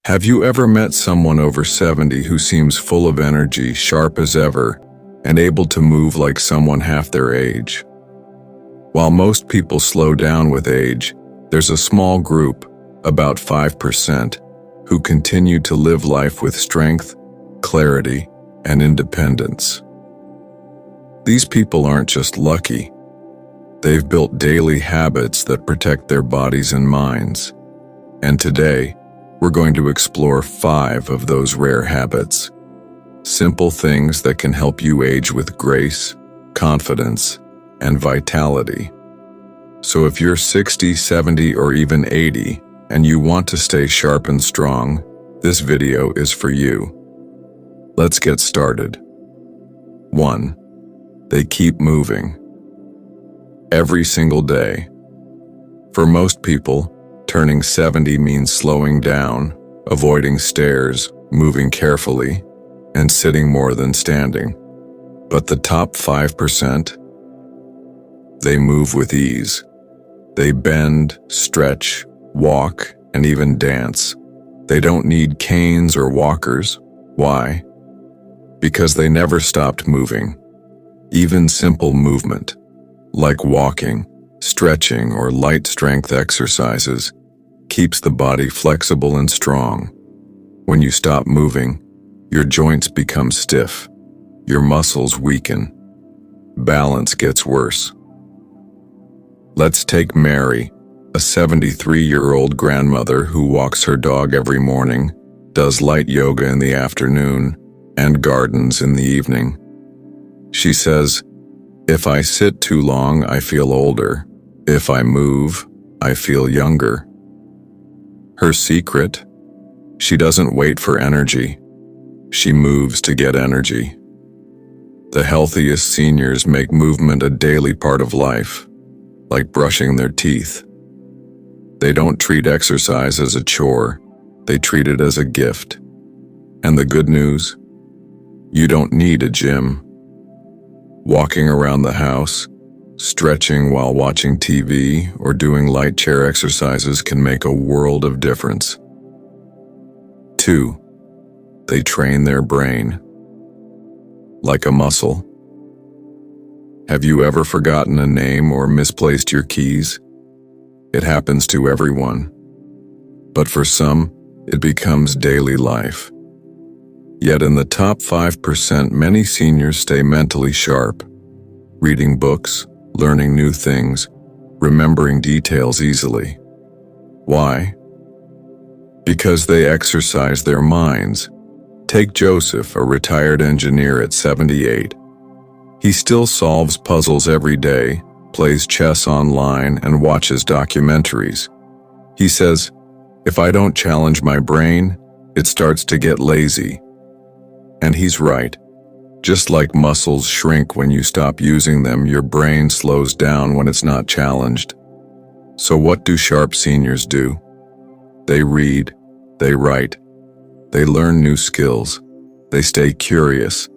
Have you ever met someone over 70 who seems full of energy, sharp as ever, and able to move like someone half their age? While most people slow down with age, there's a small group, about 5%, who continue to live life with strength, clarity, and independence. These people aren't just lucky. They've built daily habits that protect their bodies and minds. And today, we're going to explore 5 of those rare habits. Simple things that can help you age with grace, confidence, and vitality. So if you're 60, 70, or even 80, and you want to stay sharp and strong, this video is for you. Let's get started. 1. They keep moving. Every single day. For most people, turning 70 means slowing down, avoiding stairs, moving carefully, and sitting more than standing. But the top 5%? They move with ease. They bend, stretch, walk, and even dance. They don't need canes or walkers. Why? Because they never stopped moving. Even simple movement, like walking, stretching, or light strength exercises, keeps the body flexible and strong. When you stop moving, your joints become stiff, your muscles weaken, balance gets worse. Let's take Mary, a 73-year-old grandmother who walks her dog every morning, does light yoga in the afternoon, and gardens in the evening. She says, "If I sit too long, I feel older. If I move, I feel younger." Her secret? She doesn't wait for energy. She moves to get energy. The healthiest seniors make movement a daily part of life, like brushing their teeth. They don't treat exercise as a chore, they treat it as a gift. And the good news? You don't need a gym. Walking around the house, stretching while watching TV, or doing light chair exercises can make a world of difference. 2. They train their brain. Like a muscle. Have you ever forgotten a name or misplaced your keys? It happens to everyone. But for some, it becomes daily life. Yet in the top 5%, many seniors stay mentally sharp, reading books, learning new things, remembering details easily. Why? Because they exercise their minds. Take Joseph, a retired engineer at 78. He still solves puzzles every day, plays chess online, and watches documentaries. He says, "If I don't challenge my brain, it starts to get lazy." And he's right. Just like muscles shrink when you stop using them, your brain slows down when it's not challenged. So what do sharp seniors do? They read, they write, they learn new skills, they stay curious.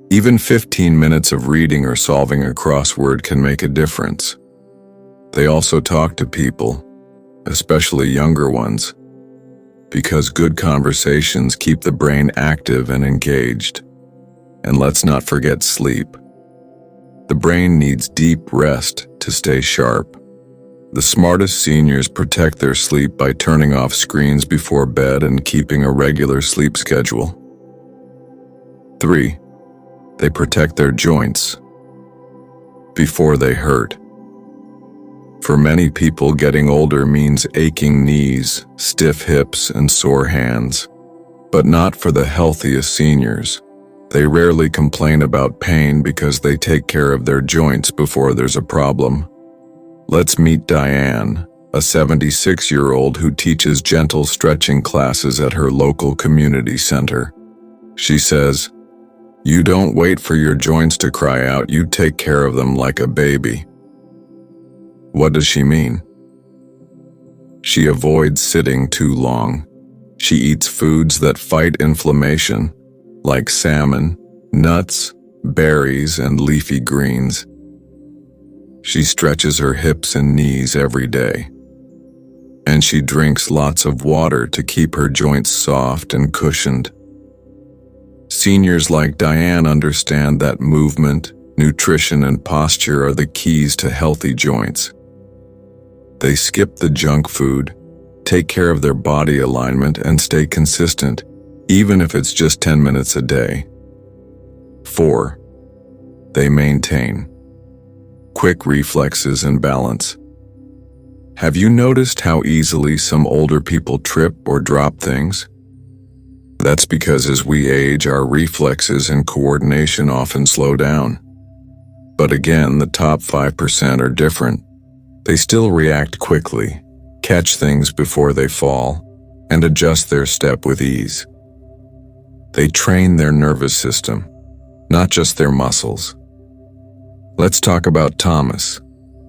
Even 15 minutes of reading or solving a crossword can make a difference. They also talk to people, especially younger ones, because good conversations keep the brain active and engaged. And let's not forget sleep. The brain needs deep rest to stay sharp. The smartest seniors protect their sleep by turning off screens before bed and keeping a regular sleep schedule. 3. They protect their joints before they hurt. For many people, getting older means aching knees, stiff hips, and sore hands. But not for the healthiest seniors. They rarely complain about pain because they take care of their joints before there's a problem. Let's meet Diane, a 76-year-old who teaches gentle stretching classes at her local community center. She says, "You don't wait for your joints to cry out, you take care of them like a baby." What does she mean? She avoids sitting too long. She eats foods that fight inflammation, like salmon, nuts, berries, and leafy greens. She stretches her hips and knees every day. and she drinks lots of water to keep her joints soft and cushioned. Seniors like Diane understand that movement, nutrition, and posture are the keys to healthy joints. They skip the junk food, take care of their body alignment, and stay consistent, even if it's just 10 minutes a day. 4. They maintain quick reflexes and balance. Have you noticed how easily some older people trip or drop things? That's because as we age, our reflexes and coordination often slow down. But again, the top 5% are different. They still react quickly, catch things before they fall, and adjust their step with ease. They train their nervous system, not just their muscles. Let's talk about Thomas,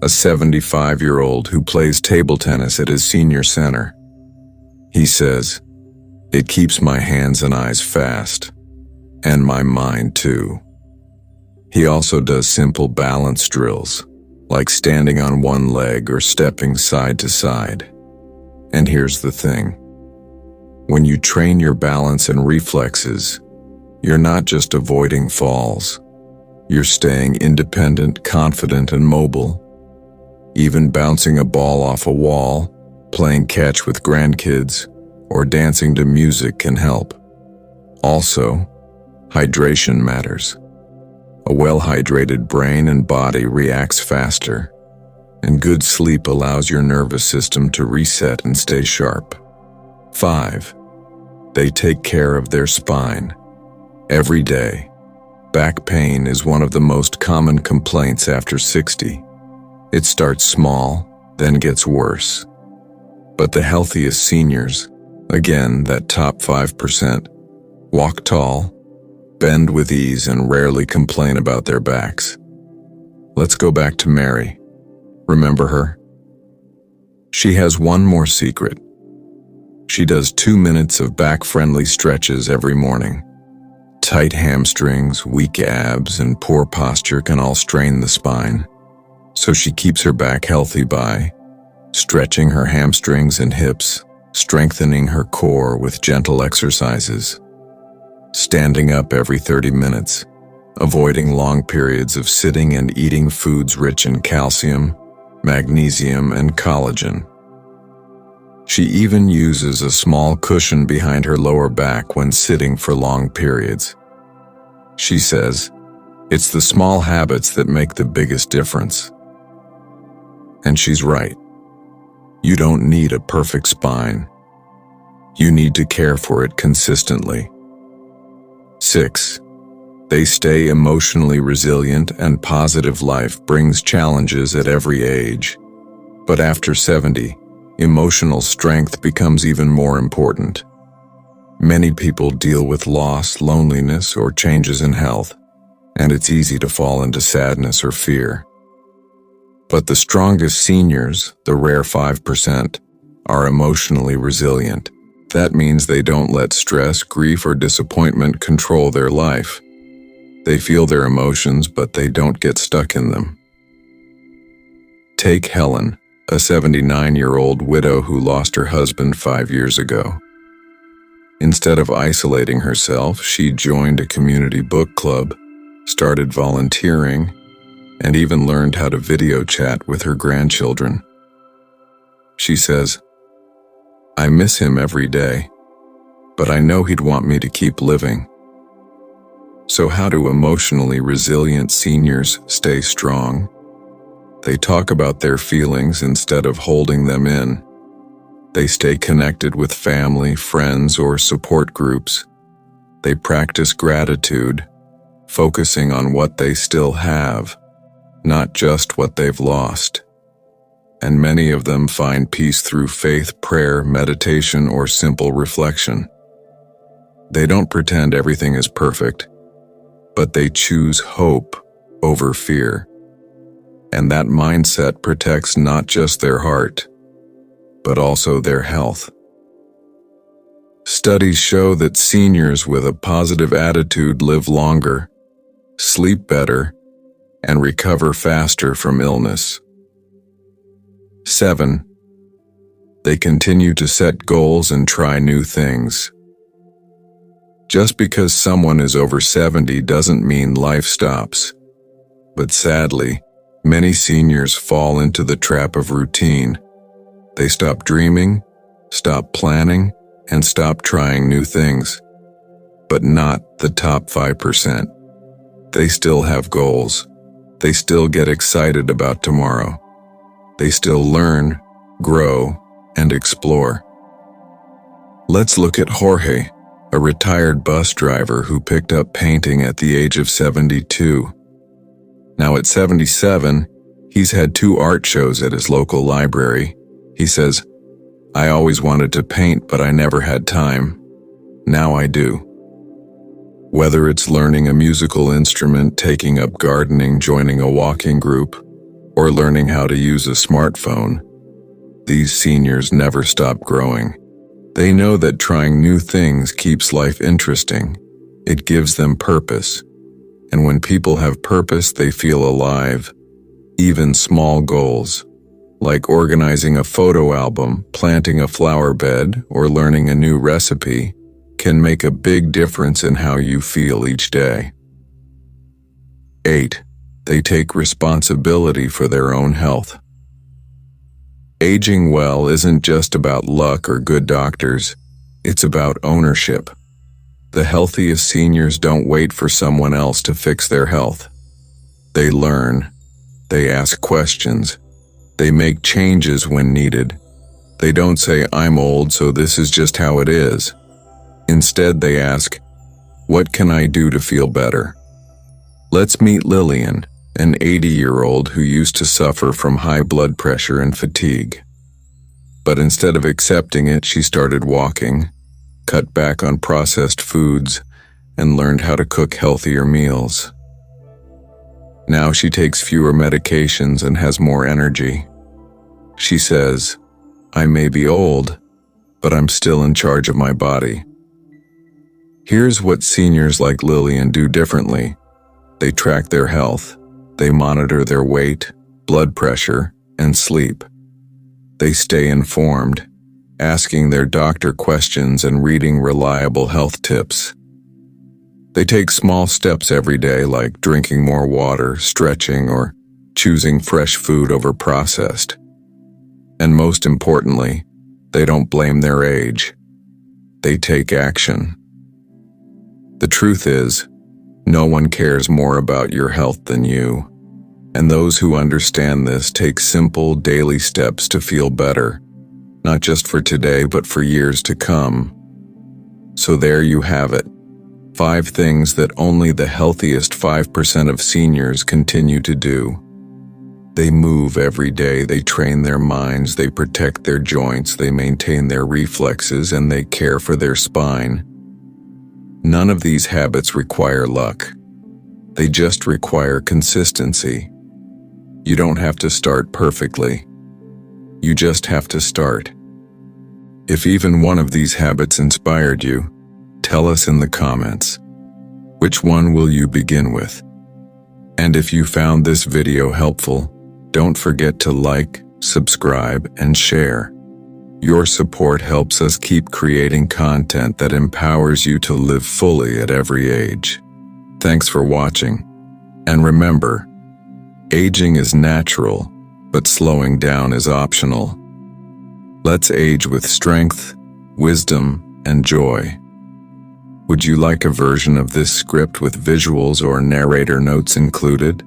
a 75-year-old who plays table tennis at his senior center. He says, "It keeps my hands and eyes fast, and my mind too." He also does simple balance drills, like standing on one leg or stepping side to side. And here's the thing. When you train your balance and reflexes, you're not just avoiding falls. You're staying independent, confident, and mobile. Even bouncing a ball off a wall, playing catch with grandkids, or dancing to music can help. Also, hydration matters. A well-hydrated brain and body reacts faster, and good sleep allows your nervous system to reset and stay sharp. 5. They take care of their spine. Every day, back pain is one of the most common complaints after 60. It starts small, then gets worse. But the healthiest seniors, again, that top 5%, walk tall, bend with ease, and rarely complain about their backs. Let's go back to Mary. Remember her? She has one more secret. She does 2 minutes of back-friendly stretches every morning. Tight hamstrings, weak abs, and poor posture can all strain the spine. So she keeps her back healthy by stretching her hamstrings and hips, strengthening her core with gentle exercises, standing up every 30 minutes, avoiding long periods of sitting, and eating foods rich in calcium, magnesium, and collagen. She even uses a small cushion behind her lower back when sitting for long periods. She says, "It's the small habits that make the biggest difference." And she's right. You don't need a perfect spine. You need to care for it consistently. 6. They stay emotionally resilient, and positive life brings challenges at every age. But after 70, emotional strength becomes even more important. Many people deal with loss, loneliness, or changes in health, and it's easy to fall into sadness or fear. But the strongest seniors, the rare 5%, are emotionally resilient. That means they don't let stress, grief, or disappointment control their life. They feel their emotions, but they don't get stuck in them. Take Helen, a 79-year-old widow who lost her husband 5 years ago. Instead of isolating herself, she joined a community book club, started volunteering, and even learned how to video chat with her grandchildren. She says, "I miss him every day, but I know he'd want me to keep living." So how do emotionally resilient seniors stay strong? They talk about their feelings instead of holding them in. They stay connected with family, friends, or support groups. They practice gratitude, focusing on what they still have, not just what they've lost. And many of them find peace through faith, prayer, meditation, or simple reflection. They don't pretend everything is perfect, but they choose hope over fear. And that mindset protects not just their heart, but also their health. Studies show that seniors with a positive attitude live longer, sleep better, and recover faster from illness. 7. They continue to set goals and try new things. Just because someone is over 70 doesn't mean life stops. But sadly, many seniors fall into the trap of routine. They stop dreaming, stop planning, and stop trying new things. But not the top 5%. They still have goals. They still get excited about tomorrow. They still learn, grow, and explore. Let's look at Jorge, a retired bus driver who picked up painting at the age of 72. Now at 77, he's had 2 art shows at his local library. He says, "I always wanted to paint, but I never had time. Now I do." Whether it's learning a musical instrument, taking up gardening, joining a walking group, or learning how to use a smartphone, these seniors never stop growing. They know that trying new things keeps life interesting. It gives them purpose. And when people have purpose, they feel alive. Even small goals, like organizing a photo album, planting a flower bed, or learning a new recipe, can make a big difference in how you feel each day. 8. They take responsibility for their own health. Aging well isn't just about luck or good doctors, it's about ownership. The healthiest seniors don't wait for someone else to fix their health. They learn, they ask questions, they make changes when needed. They don't say, "I'm old, so this is just how it is." Instead, they ask, "What can I do to feel better?" Let's meet Lillian, an 80-year-old who used to suffer from high blood pressure and fatigue. But instead of accepting it, she started walking, cut back on processed foods, and learned how to cook healthier meals. Now she takes fewer medications and has more energy. She says, "I may be old, but I'm still in charge of my body." Here's what seniors like Lillian do differently. They track their health. They monitor their weight, blood pressure, and sleep. They stay informed, asking their doctor questions and reading reliable health tips. They take small steps every day, like drinking more water, stretching, or choosing fresh food over processed. And most importantly, they don't blame their age. They take action. The truth is, no one cares more about your health than you. And those who understand this take simple daily steps to feel better, not just for today, but for years to come. So there you have it. 5 things that only the healthiest 5% of seniors continue to do. They move every day, they train their minds, they protect their joints, they maintain their reflexes, and they care for their spine. None of these habits require luck. They just require consistency. You don't have to start perfectly. You just have to start. If even one of these habits inspired you, tell us in the comments. Which one will you begin with? And if you found this video helpful, don't forget to like, subscribe, and share. Your support helps us keep creating content that empowers you to live fully at every age. Thanks for watching. And remember, aging is natural, but slowing down is optional. Let's age with strength, wisdom, and joy. Would you like a version of this script with visuals or narrator notes included?